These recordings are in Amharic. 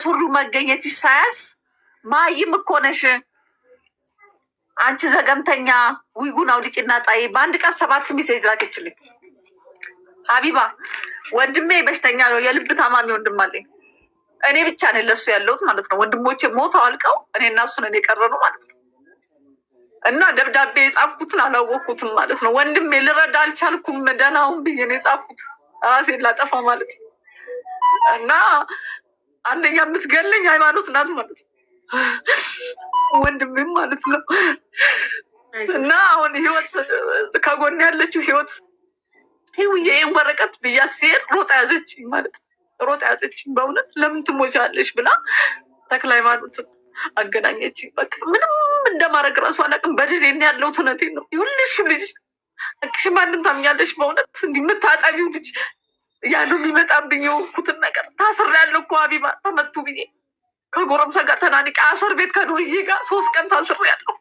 ሱሪው መገኘትሽ ሳያስ ማይም እኮ ነሽ አንቺ ዘገምተኛ። ዊጉን አውልቂና ጣይ። በአንድ ቀን 7 ሜሴጅ ላከችልኝ ሀቢባ። ወንድሜ በሽተኛ ነው፣ የልብ ታማሚ ወንድም አለኝ። እኔ ብቻ ነኝ ለሱ ያለሁት ማለት ነው። ወንድሞቼ ሞተው አልቀው እኔ እና እሱ ነን የቀረነው ማለት ነው። እና ደብዳቤ የጻፍኩትን አላወቅኩትም ማለት ነው። ወንድሜ ልረዳ አልቻልኩም፣ ደህናውን ብዬ ነው የጻፍኩት ራሴን ላጠፋ ማለት ነው። እና አንደኛ የምትገለኝ ሃይማኖት ናት ማለት ነው፣ ወንድሜም ማለት ነው። እና አሁን ህይወት ከጎን ያለችው ህይወት ይውዬ ይህን ወረቀት ብያት ሲሄድ ሮጣ ያዘችኝ ማለት ነው። ሮጣ ያዘችኝ በእውነት ለምን ትሞቻለሽ ብላ ተክለ ሃይማኖትን አገናኘችኝ። በቃ ምንም እንደማድረግ ራሱ አላውቅም። በድሌን ያለሁት እውነቴን ነው። ይሁልሽ ልጅ እክሽ ማንን ታምኛለሽ? በእውነት እንዲህ የምታጠቢው ልጅ ያሉ የሚመጣብኝ የወኩትን ነገር ታስሬያለሁ እኮ ሀቢባ። ተመቱ ብዬ ከጎረምሳ ጋር ተናንቄ አስር ቤት ከዱርዬ ጋር 3 ቀን ታስሬያለሁ።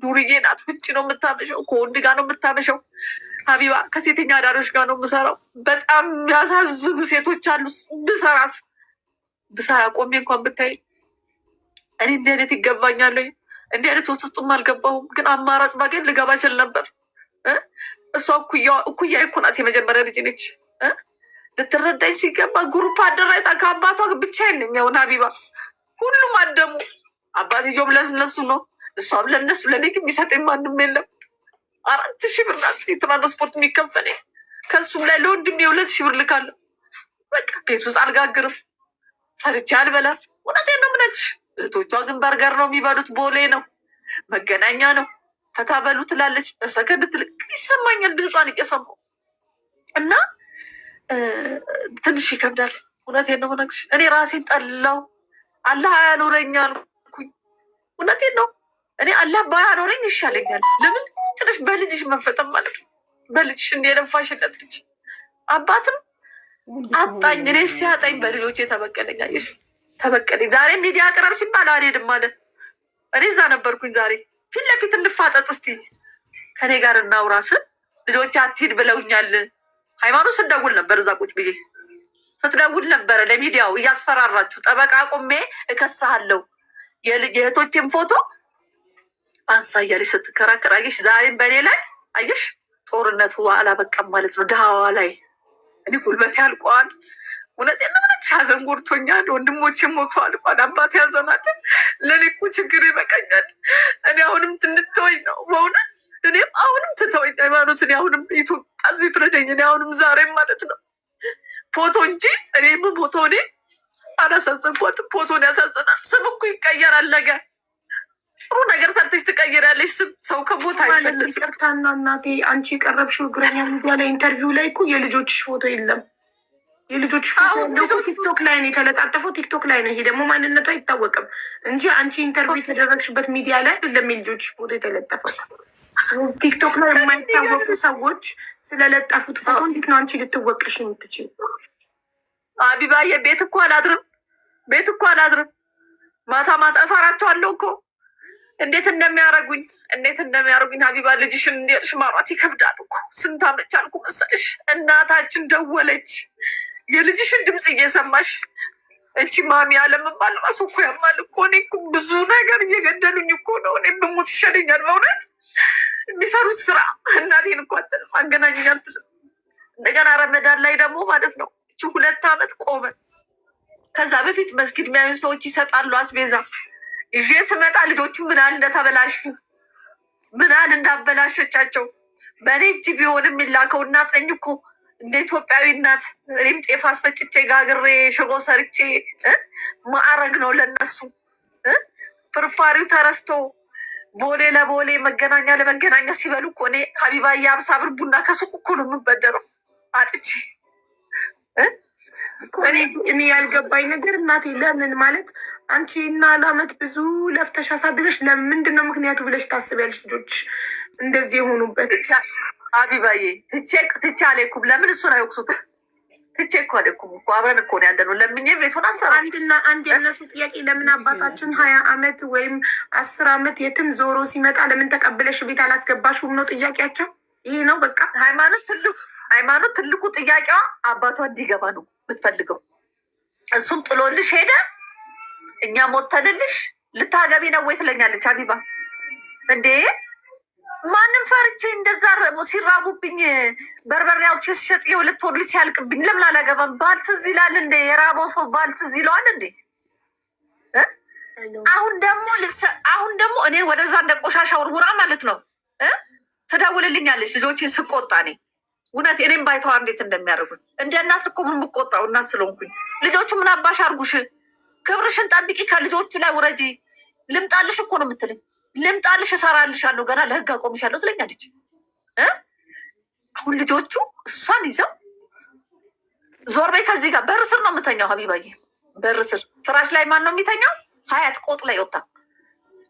ዱርዬ ናት። ውጭ ነው የምታመሸው፣ ከወንድ ጋር ነው የምታመሸው ሀቢባ። ከሴተኛ አዳሪዎች ጋር ነው የምሰራው። በጣም የሚያሳዝኑ ሴቶች አሉ። ብሰራ ቆሜ እንኳን ብታይ እኔ እንዲህ አይነት ይገባኛል። እንዲህ አይነት ውስጥም አልገባሁም፣ ግን አማራጭ ባገኝ ልገባ እችል ነበር። እሷ እኩያ እኮ ናት፣ የመጀመሪያ ልጅ ነች። ልትረዳኝ ሲገባ ጉሩፕ አደራይታ ከአባቷ ብቻ የለኝ። ያውን ሀቢባ ሁሉም አደሙ። አባትየውም ለእነሱ ነው፣ እሷም ለእነሱ። ለእኔ ግን የሚሰጠኝ ማንም የለም። 4000 ብር ናት የትራንስፖርት የሚከፈለኝ። ከእሱም ላይ ለወንድሜ 2000 ብር ልካለሁ። በቃ ቤት ውስጥ አልጋግርም፣ ሰርቼ አልበላም። እውነቴን ነው የምነግርሽ። እህቶቿ ግን በርገር ነው የሚበሉት፣ ቦሌ ነው መገናኛ ነው። ተታበሉ ትላለች፣ በሰከንድ ትልቅ ይሰማኛል ድምጿን እየሰማሁ እና ትንሽ ይከብዳል። እውነቴን ነው የምነግርሽ። እኔ ራሴን ጠላው። አላህ አያኖረኝ አልኩኝ። እውነቴን ነው። እኔ አላህ ባያኖረኝ ይሻለኛል። ለምን ጭራሽ በልጅሽ መፈጠም ማለት ነው። በልጅሽ እንደ የለፋሽለት ልጅ አባትም አጣኝ። እኔ ሲያጣኝ በልጆቼ ተበቀለኝ። አየሽ፣ ተበቀለኝ። ዛሬ ሚዲያ ቅረብ ሲባል አልሄድም አለ። እኔ እዛ ነበርኩኝ። ዛሬ ፊት ለፊት እንፋጠጥ እስቲ ከኔ ጋር እናውራ ስል ልጆች አትሂድ ብለውኛል። ሃይማኖት ስደውል ነበር፣ እዛ ቁጭ ብዬ ስትደውል ነበረ ለሚዲያው እያስፈራራችሁ ጠበቃ ቆሜ እከሳሃለሁ የእህቶቼን ፎቶ አንሳ እያለች ስትከራከር አየሽ። ዛሬም በእኔ ላይ አየሽ፣ ጦርነቱ አላበቃም ማለት ነው። ድሃዋ ላይ እኔ ጉልበት ያልቋል። እውነቴን ነው የምልሽ። ሀዘን ጎድቶኛል። ወንድሞቼ ሞተዋል። እንኳን አባት ያዘናል። ለእኔ እኮ ችግር ይበቃኛል። እኔ አሁንም እንድትተወኝ ነው በእውነት። እኔም አሁንም ትተወኝ ሃይማኖት። እኔ አሁንም ኢትዮጵያ ሕዝብ ይፍረደኝ። እኔ አሁንም ዛሬም ማለት ነው ፎቶ እንጂ እኔ የምሞተው እኔ አላሳዘንኳትም። ፎቶን ያሳዝናል። ስም እኮ ይቀየራል። ነገ ጥሩ ነገር ሰርተሽ ትቀይራለሽ ስም። ሰው ከቦታ አይመለስም። ይቅርታና እናቴ፣ አንቺ የቀረብሽው እግረኛ ሚዲያ ላይ ኢንተርቪው ላይ እኮ የልጆችሽ ፎቶ የለም። የልጆችሽ ፎቶ ያለው ቲክቶክ ላይ ነው የተለጣጠፈው። ቲክቶክ ላይ ነው። ይሄ ደግሞ ማንነቱ አይታወቅም እንጂ አንቺ ኢንተርቪው የተደረግሽበት ሚዲያ ላይ አይደለም የልጆችሽ ፎቶ የተለጠፈው። ቲክቶክ ላይ የማይታወቁ ሰዎች ስለለጠፉት ፎቶ እንዴት ነው አንቺ ልትወቀሽ የምትችል? አቢባዬ ቤት እኮ አላድርም፣ ቤት እኮ አላድርም። ማታ ማታ እፈራቸዋለሁ እኮ እንዴት እንደሚያደርጉኝ፣ እንዴት እንደሚያደርጉኝ። ሀቢባ ልጅሽን እንዲርሽ ማሯት ይከብዳል እኮ። ስንት አመት ቻልኩ መሰለሽ? እናታችን ደወለች፣ የልጅሽን ድምፅ እየሰማሽ እቺ ማሚ አለመባል ራሱ እኮ ያማል እኮ። እኔ እኮ ብዙ ነገር እየገደሉኝ እኮ ነው። እኔ ብሞት ይሻለኛል በእውነት። የሚሰሩት ስራ እናቴን እኮ አትልም፣ አገናኘኝ አትልም። እንደገና ረመዳን ላይ ደግሞ ማለት ነው 2 አመት ቆመ። ከዛ በፊት መስጊድ የሚያዩ ሰዎች ይሰጣሉ አስቤዛ። ይዤ ስመጣ ልጆቹ ምናል እንደተበላሹ ምናል እንዳበላሸቻቸው በእኔ እጅ ቢሆን የሚላከው እናት ነኝ እኮ እንደ ኢትዮጵያዊ እናት። እኔም ጤፍ አስፈጭቼ ጋግሬ ሽሮ ሰርቼ ማዕረግ ነው ለነሱ። ፍርፋሪው ተረስቶ ቦሌ ለቦሌ መገናኛ ለመገናኛ ሲበሉ እኮ እኔ ሀቢባ የ50 ብር ቡና ከሱቅ እኮ ነው የምበደረው አጥቼ። እኔ ያልገባኝ ነገር እናቴ፣ ለምን ማለት አንቺ እና ለአመት ብዙ ለፍተሽ አሳድገሽ ለምንድን ነው ምክንያቱ ብለሽ ታስቢያለሽ? ልጆች እንደዚህ የሆኑበት አቢባዬ ትቼ አልሄድኩም። ለምን እሱን አይወቅሱትም? ትቼ እኮ አልሄድኩም እኮ አብረን እኮ ነው ያለነው። ለምኜ ቤቱን አሰራ አንድ የነሱ ጥያቄ ለምን አባታችን 20 አመት ወይም 10 አመት የትም ዞሮ ሲመጣ ለምን ተቀብለሽ ቤት አላስገባሽውም ነው ጥያቄያቸው። ይሄ ነው በቃ። ሃይማኖት ትልቁ ጥያቄዋ አባቷ እንዲገባ ነው የምትፈልገው። እሱም ጥሎልሽ ሄደ። እኛ ሞተንልሽ ልታገቢ ነው ወይ ትለኛለች ሀቢባ። እንዴ ማንም ፈርቼ እንደዛ ሲራቡብኝ በርበሬ አውጥቼ ስሸጥ የሁለት ወር ልጅ ሲያልቅብኝ ለምን አላገባም? ባል ትዝ ይላል እንዴ? የራበው ሰው ባል ትዝ ይለዋል እንዴ? አሁን ደግሞ እኔን ወደዛ እንደ ቆሻሻ ውርውራ ማለት ነው ትደውልልኛለች ልጆቼን ስቆጣ። እኔ እውነት እኔም ባይተዋ እንዴት እንደሚያደርጉኝ እንደ እናት እኮ ምን የምቆጣው እናት ስለሆንኩኝ። ልጆቹ ምን አባሽ አርጉሽ፣ ክብርሽን ጠብቂ፣ ከልጆቹ ላይ ውረጂ። ልምጣልሽ እኮ ነው የምትለኝ። ልምጣልሽ፣ እሰራልሻለሁ፣ ገና ለህግ አቆምሻለሁ ትለኛለች። አሁን ልጆቹ እሷን ይዘው ዞር በይ ከዚህ ጋር። በር ስር ነው የምተኛው ሀቢባዬ፣ በር ስር ፍራሽ ላይ ማን ነው የሚተኛው? ሀያት ቆጥ ላይ ወጣ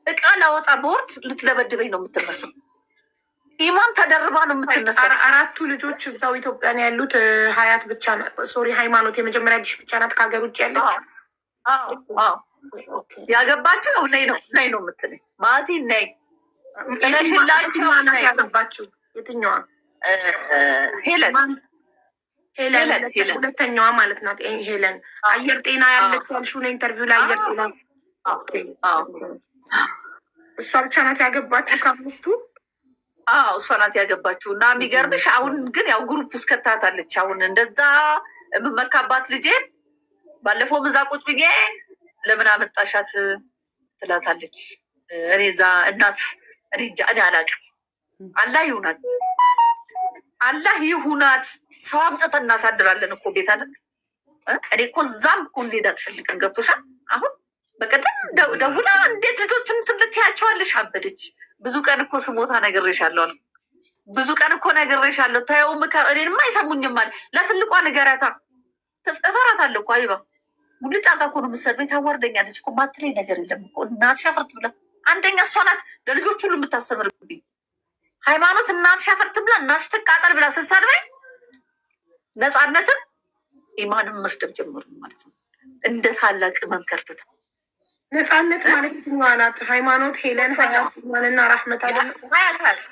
እቃ ላወጣ ቦርድ ልትደበድበኝ ነው የምትነሳው። ኢማን ተደርባ ነው የምትነሳው። አራቱ ልጆች እዛው ኢትዮጵያ ነው ያሉት። ሀያት ብቻ ሶሪ ሃይማኖት የመጀመሪያ ልጅ ብቻ ናት ከሀገር ውጭ ያለች ያገባችው። ነው ነይ ነው የምትለኝ ማቲ ነይ ጥለሽላቸው ያገባችው። የትኛዋ? ሄለን ሁለተኛዋ ማለት ናት ሄለን። አየር ጤና ያለችው ያልሽው ነው ኢንተርቪው ላይ አየር ጤና እሷ ብቻ ናት ያገባችው ከአምስቱ? እሷ ናት ያገባችው። እና የሚገርምሽ አሁን ግን ያው ግሩፕ ውስጥ ከታታለች። አሁን እንደዛ የምመካባት ልጄን ባለፈው ምዛ ቁጭ ብዬ ለምን አመጣሻት ትላታለች። እኔ እዛ እናት እኔ አላውቅም። አላህ ይሁናት፣ አላህ ይሁናት። ሰው አምጥተን እናሳድራለን እኮ ቤት አለን። እኔ እኮ እዛም እኮ እንዴት አትፈልግም። ገብቶሻል? አሁን በቀደም ደውላ እንዴት ልጆቹን ትያቸዋለሽ? አበደች። ብዙ ቀን እኮ ስሞታ ነግሬሻለሁ አለ። ብዙ ቀን እኮ ነግሬሻለሁ። ተይው ምከር። እኔንማ አይሰሙኝም አለ። ለትልቋ ንገሪያታ። እፈራታለሁ እኮ አይባ ሙልጭ አርጋ እኮ ነው የምትሰድበኝ። ታዋርደኛለች እኮ ማትለኝ ነገር የለም እኮ እናትሽ አፈርት ብላ። አንደኛ እሷ ናት ለልጆች ሁሉ የምታስተምርብኝ። ሃይማኖት እናትሽ አፈርት ብላ እናትሽ ትቃጠል ብላ ስትሰድበኝ ነፃነትን ኢማንም መስደብ ጀምሩ ማለት ነው። እንደ ታላቅ መምከር ትታ ነፃነት ማለት የትኛዋ ናት? ሃይማኖት፣ ሄለን፣ ሀያትና ራህመት አለ።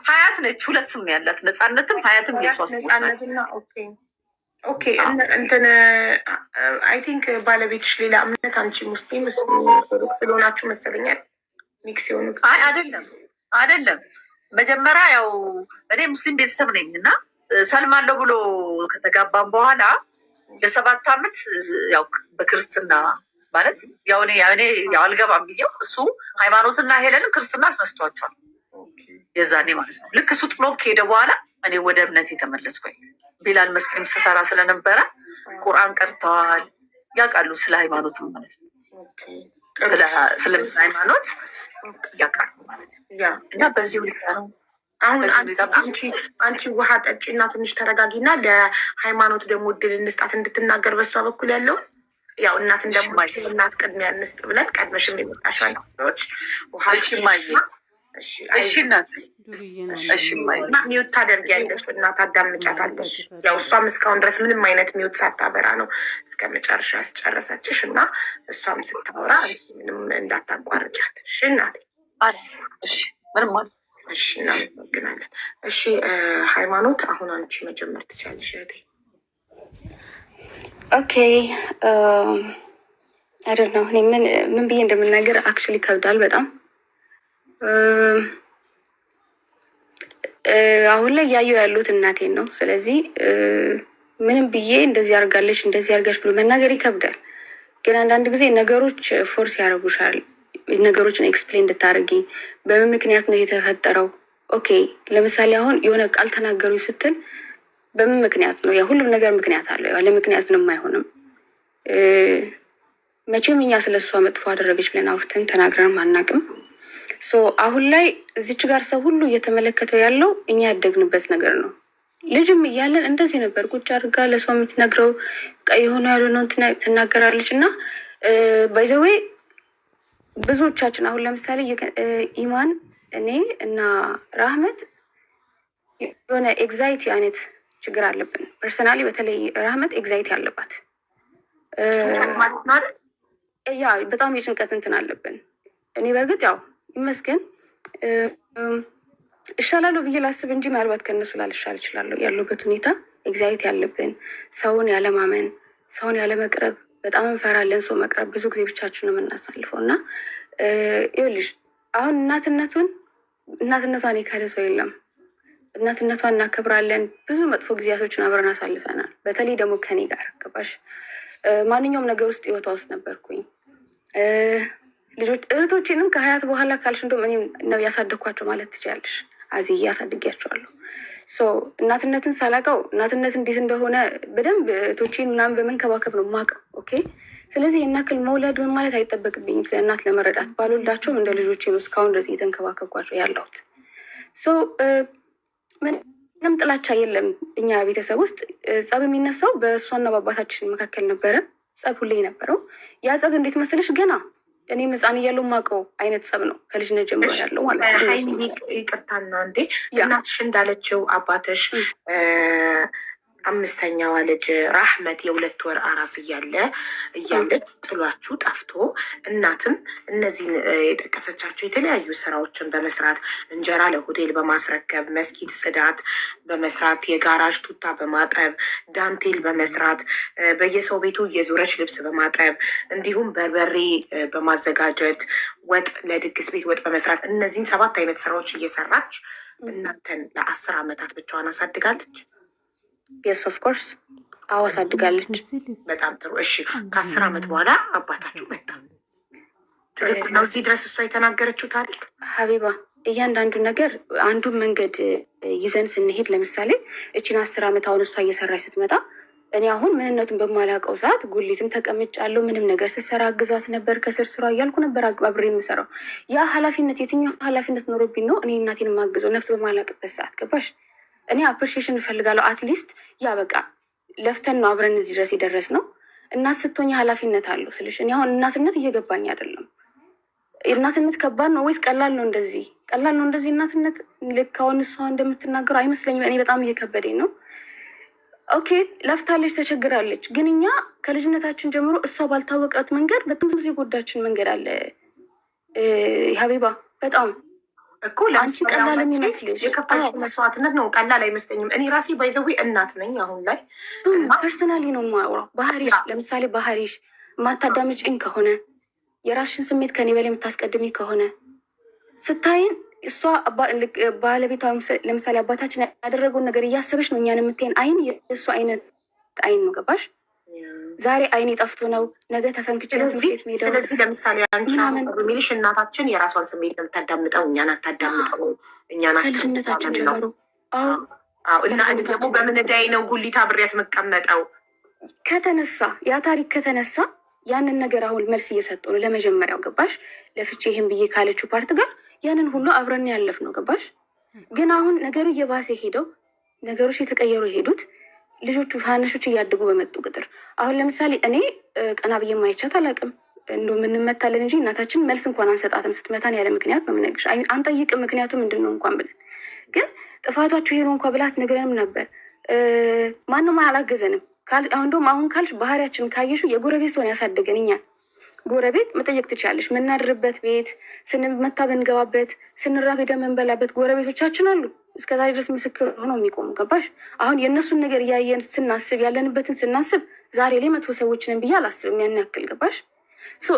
ሀያት ነች። ሁለት ስም ያላት ነፃነትም ሀያትም የሷ ስሞች ናቸው። ኦኬ እንትን አይ ቲንክ ባለቤትሽ ሌላ እምነት፣ አንቺ ሙስሊም ስለሆናችሁ መሰለኛል ሚክስ የሆኑት። አይ አይደለም። መጀመሪያ ያው እኔ ሙስሊም ቤተሰብ ነኝ እና ሰልማለሁ ብሎ ከተጋባም በኋላ ለ7 ዓመት ያው በክርስትና ማለት ያው እኔ ያው አልገባም ብዬው እሱ ሃይማኖትና ሄለንን ክርስትና አስነስቷቸዋል የዛኔ ማለት ነው። ልክ እሱ ጥሎ ከሄደ በኋላ እኔ ወደ እምነት የተመለስኩኝ። ቢላል መስጊድም ስሰራ ስለነበረ ቁርአን ቀርተዋል፣ ያውቃሉ ስለ ሃይማኖት ማለት ነው። ስለ ሃይማኖት ያውቃሉ ማለት ነው። እና በዚህ ሁኔታ ነው። አሁን አንቺ ውሃ ጠጪና ትንሽ ተረጋጊና ለሃይማኖት ደግሞ እድል እንስጣት እንድትናገር በሷ በኩል ያለውን ያው እናት ደግሞ እናት ቅድሚያ እንስጥ ብለን ቀድመሽም የመጣሻል ዎች ውሃ ሚዩት ታደርጊያለሽ እና ታዳምጫታለሽ። ያው እሷም እስካሁን ድረስ ምንም አይነት ሚዩት ሳታበራ ነው እስከ መጨረሻ ያስጨረሰችሽ እና እሷም ስታወራ ምንም እንዳታቋርጫት። እሺ እናቴ። ምንም ማለት እሺ፣ እናመሰግናለን። እሺ ሃይማኖት፣ አሁን አንቺ መጀመር ትችላለሽ እህቴ። ኦኬ አይደል ነው። እኔ ምን ብዬ እንደምናገር አክቹዋሊ ከብዳል በጣም። አሁን ላይ እያየሁ ያሉት እናቴን ነው። ስለዚህ ምንም ብዬ እንደዚህ አርጋለች እንደዚህ አርጋች ብሎ መናገር ይከብዳል። ግን አንዳንድ ጊዜ ነገሮች ፎርስ ያደርጉሻል። ነገሮችን ኤክስፕሌን እንድታደርጊ በምን ምክንያት ነው የተፈጠረው? ኦኬ ለምሳሌ አሁን የሆነ ቃል ተናገሩ ስትል በምን ምክንያት ነው? ያ ሁሉም ነገር ምክንያት አለው። ያለ ምክንያት ምንም አይሆንም። መቼም እኛ ስለ እሷ መጥፎ አደረገች ብለን አውርተን ተናግረን አናውቅም። አሁን ላይ እዚች ጋር ሰው ሁሉ እየተመለከተው ያለው እኛ ያደግንበት ነገር ነው። ልጅም እያለን እንደዚህ ነበር። ቁጭ አድርጋ ለሰው የምትነግረው የሆነ ያልሆነውን ትናገራለች። እና ባይዘዌ ብዙዎቻችን አሁን ለምሳሌ ኢማን፣ እኔ እና ራህመት የሆነ ኤግዛይቲ አይነት ችግር አለብን። ፐርሰናሊ በተለይ ራህመት ኤግዛይቲ አለባት። ያ በጣም የጭንቀት እንትን አለብን። እኔ በእርግጥ ያው ይመስገን እሻላለሁ ብዬ ላስብ እንጂ ምናልባት ከእነሱ ላልሻል እችላለሁ። ያለበት ሁኔታ ኤግዛይቲ ያለብን፣ ሰውን ያለማመን፣ ሰውን ያለመቅረብ በጣም እንፈራለን ሰው መቅረብ። ብዙ ጊዜ ብቻችን ነው የምናሳልፈው እና ይኸውልሽ አሁን እናትነቷን የካደ ሰው የለም። እናትነቷን እናከብራለን። ብዙ መጥፎ ጊዜያቶችን አብረን አሳልፈናል። በተለይ ደግሞ ከኔ ጋር ገባሽ ማንኛውም ነገር ውስጥ ህይወቷ ውስጥ ነበርኩኝ። ልጆች እህቶቼንም ከሀያት በኋላ ካልሽ እንደውም እኔም ነው ያሳደግኳቸው ማለት ትችያለሽ። አዝዬ አሳድጊያቸዋለሁ። እናትነትን ሳላውቀው እናትነት እንዴት እንደሆነ በደንብ እህቶቼን ምናምን በመንከባከብ ነው የማውቀው። ኦኬ ስለዚህ የናክል መውለድ ምን ማለት አይጠበቅብኝም ስለ እናት ለመረዳት። ባልወልዳቸውም እንደ ልጆቼ ነው እስካሁን ድረስ እየተንከባከብኳቸው ያለሁት። ምንም ጥላቻ የለም እኛ ቤተሰብ ውስጥ። ጸብ የሚነሳው በእሷና በአባታችን መካከል ነበረ። ጸብ ሁሌ ነበረው። ያ ጸብ እንዴት መሰለሽ ገና እኔም ህፃን እያለሁ የማውቀው አይነት ጸብ ነው ከልጅነት ጀምሮ ያለው ማለት ነው። ይቅርታና እንዴ እናትሽ እንዳለችው አባትሽ አምስተኛዋ ልጅ ራህመት የ2 ወር አራስ እያለች ጥሏችሁ ጠፍቶ እናትም እነዚህን የጠቀሰቻቸው የተለያዩ ስራዎችን በመስራት እንጀራ ለሆቴል በማስረከብ መስጊድ ጽዳት በመስራት የጋራዥ ቱታ በማጠብ ዳንቴል በመስራት በየሰው ቤቱ እየዞረች ልብስ በማጠብ እንዲሁም በርበሬ በማዘጋጀት ወጥ ለድግስ ቤት ወጥ በመስራት እነዚህን 7 አይነት ስራዎች እየሰራች እናንተን ለ10 ዓመታት ብቻዋን አሳድጋለች። የስ ኦፍ ኮርስ አዎ አሳድጋለች። በጣም ጥሩ። እሺ ከ10 ዓመት በኋላ አባታችሁ መጣ። ትክክል ነው። እዚህ ድረስ እሷ የተናገረችው ታሪክ ሀቢባ እያንዳንዱ ነገር አንዱን መንገድ ይዘን ስንሄድ ለምሳሌ እችን 10 ዓመት አሁን እሷ እየሰራች ስትመጣ እኔ አሁን ምንነቱን በማላውቀው ሰዓት ጉሊትም ተቀምጫለሁ። ምንም ነገር ስትሰራ አግዛት ነበር። ከስር ስራ እያልኩ ነበር አብሬ የምሰራው። ያ ኃላፊነት የትኛው ኃላፊነት ኖሮብኝ ነው እኔ እናቴን የማግዘው ነፍስ በማላውቅበት ሰዓት ገባሽ? እኔ አፕሪሺዬሽን እፈልጋለሁ። አትሊስት ያ በቃ ለፍተን ነው አብረን እዚህ ድረስ የደረስ ነው። እናት ስትሆኝ ኃላፊነት አለው ስልሽ እኔ አሁን እናትነት እየገባኝ አይደለም። እናትነት ከባድ ነው ወይስ ቀላል ነው? እንደዚህ ቀላል ነው እንደዚህ እናትነት? ልክ አሁን እሷ እንደምትናገረው አይመስለኝም። እኔ በጣም እየከበደኝ ነው። ኦኬ ለፍታለች፣ ተቸግራለች። ግን እኛ ከልጅነታችን ጀምሮ እሷ ባልታወቃት መንገድ በጣም ብዙ የጎዳችን መንገድ አለ ሀቢባ። በጣም እኮ ለአንቺ ቀላል የሚመስልሽ የከፈልሽ መስዋዕትነት ነው። ቀላል አይመስለኝም። እኔ ራሴ ባይዘዊ እናት ነኝ አሁን ላይ። ፐርሰናሊ ነው የማወራው። ባህሪሽ ለምሳሌ ባህሪሽ ማታዳምጪኝ ከሆነ የራስሽን ስሜት ከኔ በላይ የምታስቀድሚ ከሆነ ስታይን እሷ ባለቤቷ ለምሳሌ አባታችን ያደረገውን ነገር እያሰበች ነው እኛን የምትይን አይን የእሱ አይነት አይን ነው ገባሽ? ዛሬ አይኔ ጠፍቶ ነው ነገ ተፈንክቼ ስሜት ሄደው። ስለዚህ ለምሳሌ አንቺ ሚልሽ እናታችን የራሷን ስሜት ነው የምታዳምጠው፣ እኛን አታዳምጠው። እኛን ከልጅነታችን ጀምሮ እና ደግሞ በምንዳይ ነው ጉሊታ ብሬያት መቀመጠው ከተነሳ ያ ታሪክ ከተነሳ ያንን ነገር አሁን መልስ እየሰጡ ነው ለመጀመሪያው ገባሽ? ለፍቼ ይህን ብዬ ካለችው ፓርት ጋር ያንን ሁሉ አብረን ያለፍ ነው ገባሽ? ግን አሁን ነገሩ እየባሰ ሄደው ነገሮች የተቀየሩ የሄዱት ልጆቹ ታናሾች እያደጉ በመጡ ቁጥር አሁን ለምሳሌ እኔ ቀና ብዬ ማይቻት አላውቅም። እንዶ ምንመታለን እንጂ እናታችን መልስ እንኳን አንሰጣትም። ስትመታን ያለ ምክንያት ነው የምነግርሽ። አንጠይቅም ምክንያቱ ምንድን ነው እንኳን ብለን። ግን ጥፋቷችሁ ሄዶ እንኳ ብላት ነግረንም ነበር። ማንም አላገዘንም። እንደውም አሁን ካልሽ ባህሪያችን ካየሹ የጎረቤት ሰውን ያሳደገን እኛን። ጎረቤት መጠየቅ ትችላለሽ። ምናድርበት ቤት ስንመታ ብንገባበት ስንራብ ሄደን የምንበላበት ጎረቤቶቻችን አሉ። እስከዛሬ ድረስ ምስክር ሆነው የሚቆሙ ገባሽ? አሁን የእነሱን ነገር እያየን ስናስብ ያለንበትን ስናስብ ዛሬ ላይ መጥፎ ሰዎችንን ብዬ አላስብም። ያን ያክል ገባሽ?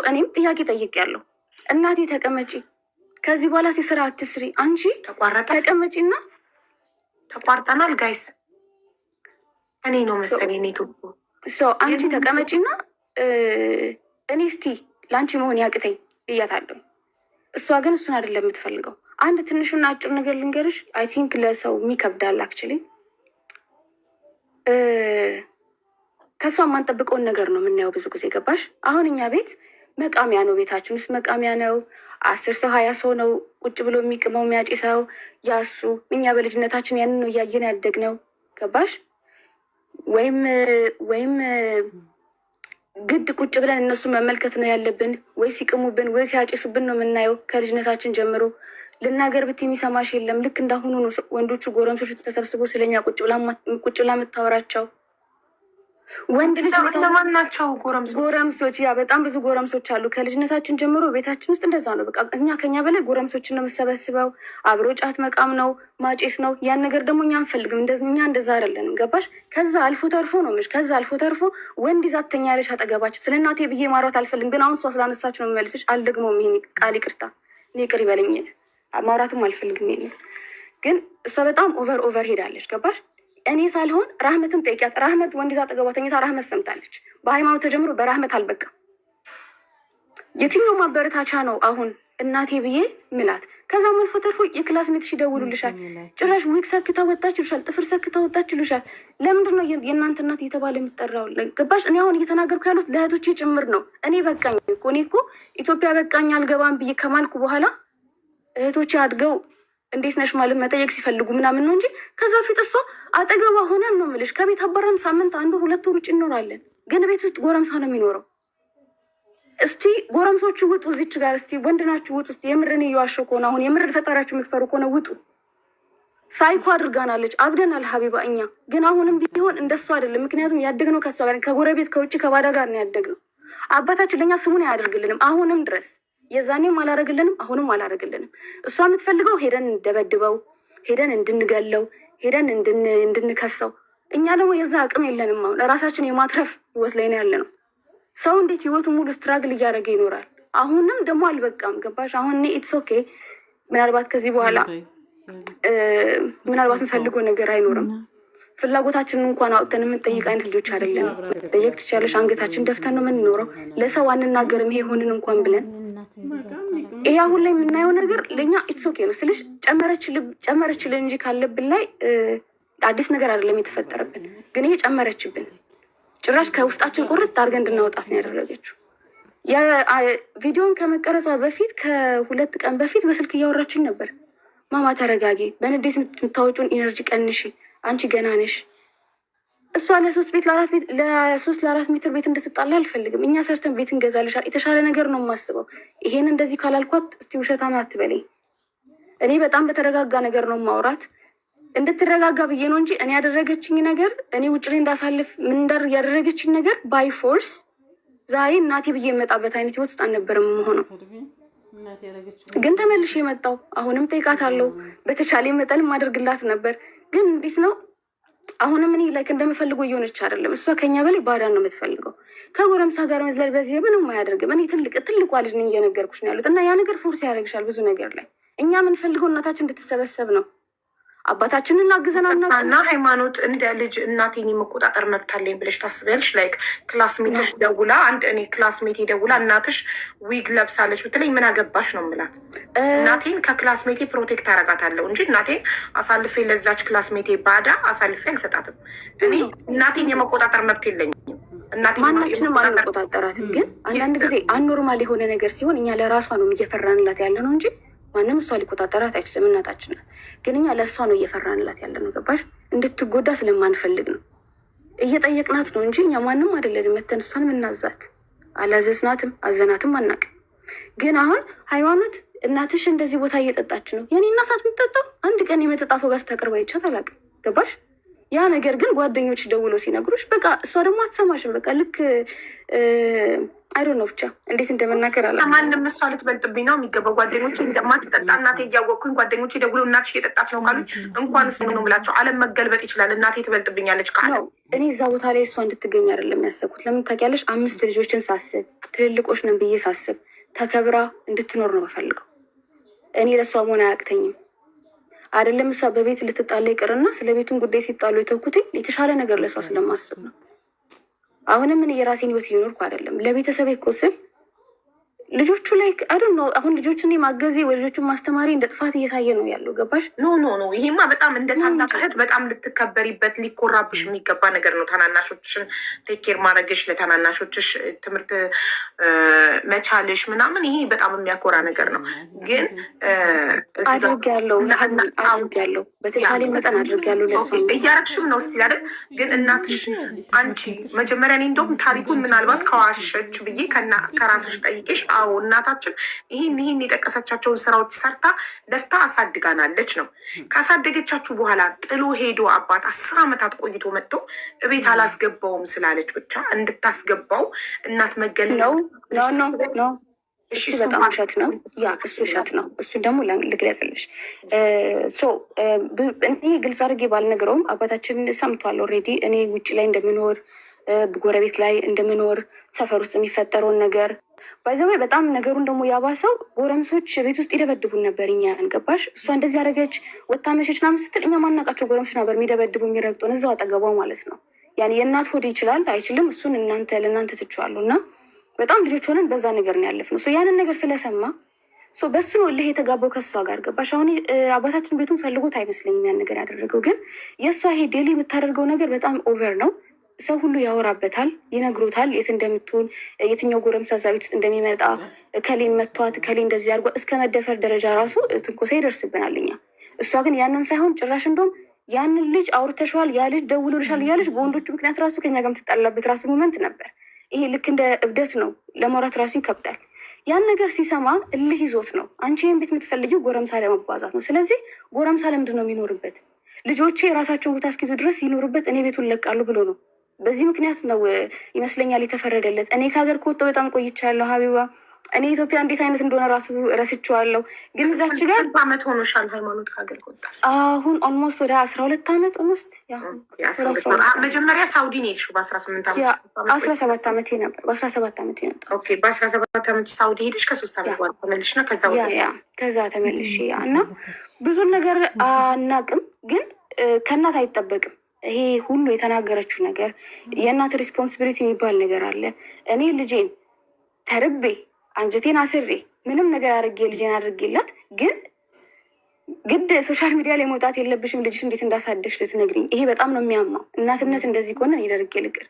እኔም ጥያቄ ጠይቄያለሁ። እናቴ ተቀመጪ፣ ከዚህ በኋላ ስራ አትስሪ፣ አንቺ ተቀመጪና ተቋርጠናል ጋይስ። እኔ ነው መሰለኝ ኔቱ አንቺ ተቀመጪና እኔ እስቲ ለአንቺ መሆን ያቅተኝ ብያታለሁ። እሷ ግን እሱን አይደለም የምትፈልገው። አንድ ትንሹና አጭር ነገር ልንገርሽ። አይ ቲንክ ለሰው የሚከብዳል አክቹዋሊ። ከእሷ የማንጠብቀውን ነገር ነው የምናየው ብዙ ጊዜ ገባሽ? አሁን እኛ ቤት መቃሚያ ነው፣ ቤታችን ውስጥ መቃሚያ ነው። 10 ሰው 20 ሰው ነው ቁጭ ብሎ የሚቅመው የሚያጭሰው ያሱ። እኛ በልጅነታችን ያንን ነው እያየን ያደግነው ገባሽ? ወይም ግድ ቁጭ ብለን እነሱ መመልከት ነው ያለብን? ወይ ሲቅሙብን ወይ ሲያጭሱብን ነው የምናየው ከልጅነታችን ጀምሮ። ልናገር ብት የሚሰማሽ የለም። ልክ እንዳሁኑ ነው ወንዶቹ ጎረምሶቹ ተሰብስቦ ስለኛ ቁጭ ብላ የምታወራቸው። ወንድ ልጅ ለማን ናቸው? ጎረምሶች። ያ በጣም ብዙ ጎረምሶች አሉ። ከልጅነታችን ጀምሮ ቤታችን ውስጥ እንደዛ ነው። በቃ እኛ ከኛ በላይ ጎረምሶችን ነው የምሰበስበው። አብሮ ጫት መቃም ነው፣ ማጨስ ነው። ያን ነገር ደግሞ እኛ አንፈልግም። እኛ እንደዛ አይደለንም። ገባሽ? ከዛ አልፎ ተርፎ ነው የምልሽ። ከዛ አልፎ ተርፎ ወንድ ይዛ ትተኛለች አጠገባችን። ስለ እናቴ ብዬ ማውራት አልፈልግም፣ ግን አሁን እሷ ስላነሳች ነው የምመልስሽ። አልደግሞም ይሄን ቃል። ይቅርታ፣ እኔ ይቅር ይበለኝ። ማውራትም አልፈልግም። ይሄን ግን እሷ በጣም ኦቨር ሄዳለች። ገባሽ? እኔ ሳልሆን ራህመትን ጠይቂያት። ራህመት ወንድ ይዛ አጠገቧ ተኝታ ራህመት ሰምታለች። በሃይማኖት ተጀምሮ በራህመት አልበቃም። የትኛው ማበረታቻ ነው አሁን እናቴ ብዬ ምላት? ከዛም አልፎ ተርፎ የክላስ ሜትሽ ይደውሉልሻል። ጭራሽ ዊግ ሰክታ ወጣች ይሉሻል፣ ጥፍር ሰክታ ወጣች ይሉሻል። ለምንድን ነው የእናንተ እናት እየተባለ የሚጠራው? ገባሽ? እኔ አሁን እየተናገርኩ ያሉት ለእህቶቼ ጭምር ነው። እኔ በቃኝ እኮ እኔ እኮ ኢትዮጵያ በቃኝ አልገባም ብዬ ከማልኩ በኋላ እህቶቼ አድገው እንዴት ነሽ ማለት መጠየቅ ሲፈልጉ ምናምን ነው እንጂ ከዛ ፊት እሷ አጠገቧ ሆነን ነው የምልሽ። ከቤት አባረን ሳምንት 1-2 ወር ውጭ እንኖራለን፣ ግን ቤት ውስጥ ጎረምሳ ነው የሚኖረው። እስቲ ጎረምሶቹ ውጡ፣ እዚች ጋር እስቲ ወንድ ናችሁ ውጡ። እስቲ የምርን እየዋሸሁ ከሆነ አሁን የምር ፈጣሪያችሁ የምትፈሩ ከሆነ ውጡ። ሳይኮ አድርጋናለች፣ አብደናል ሀቢባ። እኛ ግን አሁንም ቢሆን እንደሱ አይደለም። ምክንያቱም ያደግነው ከሷ ጋር ከጎረቤት ከውጭ ከባዳ ጋር ነው ያደግነው። አባታችን ለእኛ ስሙን አያደርግልንም አሁንም ድረስ። የዛኔም አላረግልንም፣ አሁንም አላረግልንም። እሷ የምትፈልገው ሄደን እንደበድበው፣ ሄደን እንድንገለው፣ ሄደን እንድንከሰው። እኛ ደግሞ የዛ አቅም የለንም። አሁን ራሳችን የማትረፍ ህይወት ላይ ነው ያለ ነው። ሰው እንዴት ህይወቱ ሙሉ ስትራግል እያደረገ ይኖራል? አሁንም ደግሞ አልበቃም። ገባሽ? አሁን እኔ ኢትስ ኦኬ። ምናልባት ከዚህ በኋላ ምናልባት የምፈልገው ነገር አይኖርም። ፍላጎታችንን እንኳን አውጥተን የምንጠይቅ አይነት ልጆች አይደለም። ጠየቅ ትችላለሽ። አንገታችን ደፍተን ነው የምንኖረው። ለሰው አንናገርም ይሄ ሆንን እንኳን ብለን። ይሄ አሁን ላይ የምናየው ነገር ለእኛ ኢትስ ኦኬ ነው ስልሽ ጨመረችልን እንጂ ካለብን ላይ አዲስ ነገር አይደለም የተፈጠረብን። ግን ይሄ ጨመረችብን። ጭራሽ ከውስጣችን ቁርጥ አድርገን እንድናወጣት ነው ያደረገችው። ቪዲዮን ከመቀረጿ በፊት ከ2 ቀን በፊት በስልክ እያወራችን ነበር። ማማ ተረጋጊ፣ በንዴት የምታወጪውን ኢነርጂ ቀንሺ፣ አንቺ ገና ነሽ። እሷ ለ3-4 ሜትር ቤት እንድትጣላ አልፈልግም። እኛ ሰርተን ቤት እንገዛልሻል። የተሻለ ነገር ነው የማስበው። ይሄን እንደዚህ ካላልኳት እስቲ ውሸታም አትበለኝ። እኔ በጣም በተረጋጋ ነገር ነው ማውራት፣ እንድትረጋጋ ብዬ ነው እንጂ እኔ ያደረገችኝ ነገር እኔ ውጭ ላይ እንዳሳልፍ ያደረገችኝ ነገር ባይ ፎርስ ዛሬ እናቴ ብዬ የመጣበት አይነት ህይወት ውስጥ አልነበረም መሆነው። ግን ተመልሼ የመጣው አሁንም ጠይቃታለሁ። በተቻለ መጠን ማደርግላት ነበር። ግን እንዴት ነው አሁንም እኔ ላይክ እንደምፈልገው እየሆነች አይደለም። እሷ ከኛ በላይ ባዳን ነው የምትፈልገው። ከጎረምሳ ጋር መዝለል በዚህ ምንም አያደርግም። እኔ ትልቋ ልጅ ነኝ እየነገርኩሽ ነው ያሉት። እና ያ ነገር ፎርስ ያደርግሻል ብዙ ነገር ላይ። እኛ የምንፈልገው እናታችን እንድትሰበሰብ ነው። አባታችንን አግዘናና እና ሃይማኖት እንደ ልጅ እናቴን የመቆጣጠር መብት አለኝ ብለሽ ታስቢያለሽ? ላይክ ክላስሜትሽ ደውላ እኔ ክላስሜቴ ደውላ እናትሽ ዊግ ለብሳለች ብትለኝ ምን አገባሽ ነው የምላት። እናቴን ከክላስሜቴ ፕሮቴክት አረጋታለሁ እንጂ እናቴን አሳልፌ ለዛች ክላስሜቴ ባዳ አሳልፌ አልሰጣትም። እኔ እናቴን የመቆጣጠር መብት የለኝም። ማናችንም አንቆጣጠራትም። ግን አንዳንድ ጊዜ አኖርማል የሆነ ነገር ሲሆን እኛ ለራሷ ነው እየፈራንላት ያለ ነው እንጂ ማንም እሷ ሊቆጣጠራት አይችልም። እናታችን ናት። ግን እኛ ለእሷ ነው እየፈራንላት ያለ ነው። ገባሽ? እንድትጎዳ ስለማንፈልግ ነው እየጠየቅናት ነው እንጂ እኛ ማንም አይደለንም። መተን እሷን ምናዛት አላዘዝናትም፣ አዘናትም አናውቅም። ግን አሁን ሃይማኖት እናትሽ እንደዚህ ቦታ እየጠጣች ነው። የኔ እናት የምትጠጣው አንድ ቀን የመጠጣ ፎጋስ ተቀርባ ይቻት አላውቅም። ገባሽ? ያ ነገር ግን ጓደኞች ደውለው ሲነግሩሽ በቃ እሷ ደግሞ አትሰማሽም። በቃ ልክ አይዶ ነው ብቻ እንዴት እንደመናገር አለ። ማንም እሷ ልትበልጥብኝ ነው የሚገባው። ጓደኞቼ እንደማትጠጣ እናቴ እያወቅኩኝ ጓደኞቼ ደውለው እናትሽ እየጠጣች ነው ካሉኝ እንኳን ስ ነው ብላቸው ዓለም መገልበጥ ይችላል። እናቴ ትበልጥብኛለች ካለ እኔ እዛ ቦታ ላይ እሷ እንድትገኝ አይደለም ያሰብኩት። ለምን ታውቂያለሽ? 5 ልጆችን ሳስብ ትልልቆች ነን ብዬ ሳስብ ተከብራ እንድትኖር ነው የምፈልገው። እኔ ለእሷ መሆን አያቅተኝም። አይደለም እሷ በቤት ልትጣላ ይቅርና ስለ ቤቱን ጉዳይ ሲጣሉ የተውኩትኝ የተሻለ ነገር ለእሷ ስለማስብ ነው። አሁንም እኔ የራሴን ህይወት እየኖርኩ አይደለም። ለቤተሰብ እኮ ስል ልጆቹ ላይ አይደል ነው አሁን ልጆቹን ማገዜ ወይ ልጆቹን ማስተማሪ እንደ ጥፋት እየታየ ነው ያለው። ገባሽ? ኖ ይሄማ በጣም እንደ ታላቅ እህት በጣም ልትከበሪበት ሊኮራብሽ የሚገባ ነገር ነው። ታናናሾችሽን ቴኬር ማድረግሽ፣ ለታናናሾችሽ ትምህርት መቻልሽ ምናምን ይሄ በጣም የሚያኮራ ነገር ነው። ግን አድርጌያለሁ በተቻለ መጠን አድርጌያለሁ። ለእሷ እያረግሽም ነው ስቲል አይደል? ግን እናትሽ አንቺ መጀመሪያ እኔ እንደውም ታሪኩን ምናልባት ከዋሸች ብዬ ከራስሽ ጠይቄሽ አዎ እናታችን ይህን የጠቀሰቻቸውን ስራዎች ሰርታ ለፍታ አሳድጋናለች ነው። ካሳደገቻችሁ በኋላ ጥሎ ሄዶ አባት 10 ዓመታት ቆይቶ መጥቶ እቤት አላስገባውም ስላለች ብቻ እንድታስገባው እናት መገለል ነው። እሱ በጣም ውሸት ነው። እሱ ውሸት ነው። እሱን ደግሞ ልግለጽልሽ። እኔ ግልጽ አድርጌ ባልነግረውም አባታችን ሰምቷል ኦልሬዲ እኔ ውጭ ላይ እንደምኖር ጎረቤት ላይ እንደምኖር ሰፈር ውስጥ የሚፈጠረውን ነገር ባይዘዌ በጣም ነገሩን ደግሞ ያባሰው ጎረምሶች ቤት ውስጥ ይደበድቡን ነበር። እኛን ገባሽ? እሷ እንደዚህ ያደረገች ወታ መሸች ምናምን ስትል እኛ ማናቃቸው ጎረምሶች ነበር የሚደበድቡ የሚረግጡን እዛው አጠገባው ማለት ነው። ያን የእናት ሆድ ይችላል አይችልም፣ እሱን ለእናንተ ትችዋሉ። እና በጣም ልጆች ሆነን በዛ ነገር ነው ያለፍነው። ያንን ነገር ስለሰማ በሱ ነው እልህ የተጋባው ከእሷ ጋር ገባሽ? አሁን አባታችን ቤቱን ፈልጎት አይመስለኝም ያን ነገር ያደረገው። ግን የእሷ ይሄ ዴሊ የምታደርገው ነገር በጣም ኦቨር ነው። ሰው ሁሉ ያወራበታል፣ ይነግሮታል፣ የት እንደምትሆን የትኛው ጎረምሳ እዛ ቤት ውስጥ እንደሚመጣ ከሌን መቷት ከሌ እንደዚህ አድርጓ እስከ መደፈር ደረጃ ራሱ ትንኮሳ ይደርስብናል እኛ። እሷ ግን ያንን ሳይሆን ጭራሽ እንደውም ያንን ልጅ አውርተሸዋል፣ ያ ልጅ ደውሎልሻል እያለች በወንዶቹ ምክንያት ራሱ ከኛ ጋር የምትጣላበት ራሱ ሞመንት ነበር። ይሄ ልክ እንደ እብደት ነው፣ ለማውራት ራሱ ይከብዳል። ያን ነገር ሲሰማ እልህ ይዞት ነው። አንቺ ይህን ቤት የምትፈልጊው ጎረምሳ ለመባዛት ነው። ስለዚህ ጎረምሳ ለምንድን ነው የሚኖርበት? ልጆቼ የራሳቸውን ቦታ እስኪይዙ ድረስ ይኖሩበት፣ እኔ ቤቱን ለቃሉ ብሎ ነው። በዚህ ምክንያት ነው ይመስለኛል የተፈረደለት። እኔ ከሀገር ከወጣሁ በጣም ቆይቻለሁ ሀቢባ። እኔ ኢትዮጵያ እንዴት አይነት እንደሆነ ራሱ ረስቼዋለሁ። ግን እዛች ጋር ዓመት ሆኖሻል ሃይማኖት ከሀገር ከወጣ? አሁን ኦልሞስት ወደ 12 ዓመት ኦልሞስት። መጀመሪያ ሳውዲ ነው የሄድሽው በ18 ዓመት? 17 ዓመቴ ነበር። በ17 ዓመቴ ነበር። ኦኬ በ17 ዓመት ሳውዲ ሄደሽ ከ3 ዓመት በኋላ ተመልሽ ነው ከዛ ተመልሽ እና ብዙን ነገር አናቅም። ግን ከእናት አይጠበቅም ይሄ ሁሉ የተናገረችው ነገር። የእናት ሪስፖንሲቢሊቲ የሚባል ነገር አለ። እኔ ልጄን ተርቤ አንጀቴን አስሬ ምንም ነገር አድርጌ ልጄን አድርጌላት፣ ግን ግድ ሶሻል ሚዲያ ላይ መውጣት የለብሽም ልጅሽ እንዴት እንዳሳደግሽ ልትነግሪኝ። ይሄ በጣም ነው የሚያማው። እናትነት እንደዚህ ከሆነ እኔ ደርቄ ልቅር።